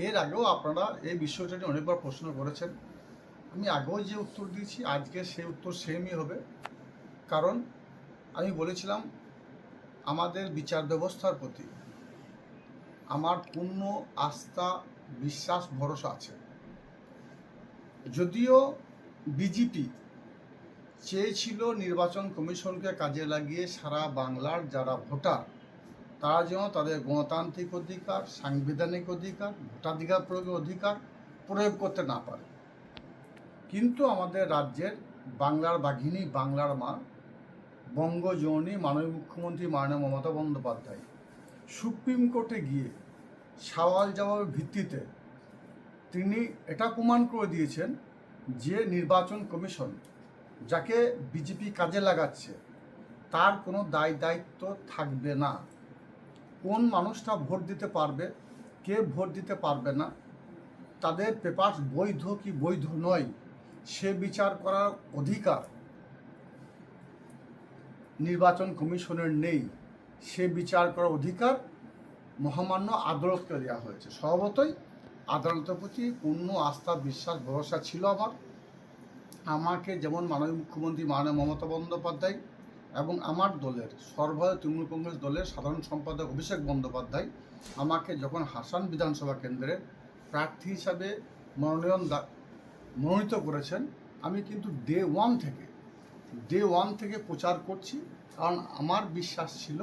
এর আগেও আপনারা এই বিষয়টা নিয়ে অনেকবার প্রশ্ন করেছেন। আমি আগেও যে উত্তর দিয়েছি আজকে সেই উত্তর সেমই হবে। কারণ আমি বলেছিলাম আমাদের বিচার ব্যবস্থার প্রতি আমার পূর্ণ আস্থা, বিশ্বাস, ভরসা আছে। যদিও বিজেপি চেয়েছিল নির্বাচন কমিশনকে কাজে লাগিয়ে সারা বাংলার যারা ভোটার তারা যেন তাদের গণতান্ত্রিক অধিকার, সাংবিধানিক অধিকার, ভোটাধিকার প্রয়োগের অধিকার প্রয়োগ করতে না পারে, কিন্তু আমাদের রাজ্যের বাংলার বাঘিনী, বাংলার মা, বঙ্গজননী মাননীয় মুখ্যমন্ত্রী মাননীয় মমতা বন্দ্যোপাধ্যায় সুপ্রিম কোর্টে গিয়ে সওয়াল জবাবের ভিত্তিতে তিনি এটা প্রমাণ করে দিয়েছেন যে নির্বাচন কমিশন যাকে বিজেপি কাজে লাগাচ্ছে তার কোনো দায়িত্ব থাকবে না। কোন মানুষটা ভোট দিতে পারবে, কে ভোট দিতে পারবে না, তাদের পেপার বৈধ কি বৈধ নয় সে বিচার করার অধিকার নির্বাচন কমিশনের নেই। সে বিচার করার অধিকার মহামান্য আদালতকে দেওয়া হয়েছে। স্বভাবতই আদালতের প্রতি পূর্ণ আস্থা, বিশ্বাস, ভরসা ছিল আমার। আমাকে যেমন মাননীয় মুখ্যমন্ত্রী মাননীয় মমতা বন্দ্যোপাধ্যায় এবং আমার দলের সর্বভারতীয় তৃণমূল কংগ্রেস দলের সাধারণ সম্পাদক অভিষেক বন্দ্যোপাধ্যায় আমাকে যখন হাসান বিধানসভা কেন্দ্রের প্রার্থী হিসাবে মনোনীত করেছেন, আমি কিন্তু ডে ওয়ান থেকে প্রচার করছি। কারণ আমার বিশ্বাস ছিল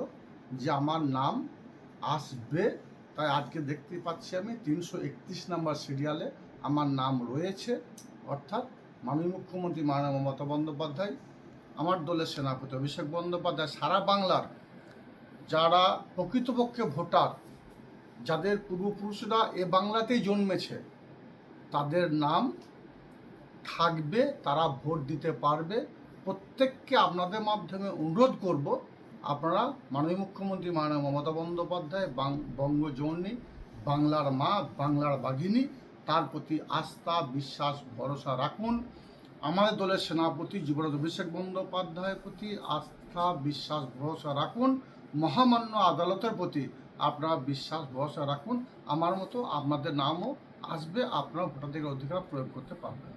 যে আমার নাম আসবে। তাই আজকে দেখতে পাচ্ছি আমি 331 নম্বর সিরিয়ালে আমার নাম রয়েছে। অর্থাৎ মাননীয় মুখ্যমন্ত্রী মাননীয় মমতা বন্দ্যোপাধ্যায়, আমার দলের সেনাপতি অভিষেক বন্দ্যোপাধ্যায় সারা বাংলার যারা প্রকৃতপক্ষে ভোটার, যাদের পূর্বপুরুষরা এ বাংলাতেই জন্মেছে, তাদের নাম থাকবে, তারা ভোট দিতে পারবে। প্রত্যেককে আপনাদের মাধ্যমে অনুরোধ করব, আপনারা মাননীয় মুখ্যমন্ত্রী মাননীয় মমতা বন্দ্যোপাধ্যায়, বঙ্গজননী, বাংলার মা, বাংলার বাঘিনী, তার প্রতি আস্থা, বিশ্বাস, ভরসা রাখুন। আমাদের দলের সেনাপতি যুবরাজ অভিষেক বন্দ্যোপাধ্যায়ের প্রতি আস্থা, বিশ্বাস, ভরসা রাখুন। মহামান্য আদালতের প্রতি আপনারা বিশ্বাস, ভরসা রাখুন। আমার মতো আপনাদের নামও আসবে, আপনারা ভোটাধিকার অধিকার প্রয়োগ করতে পারবেন।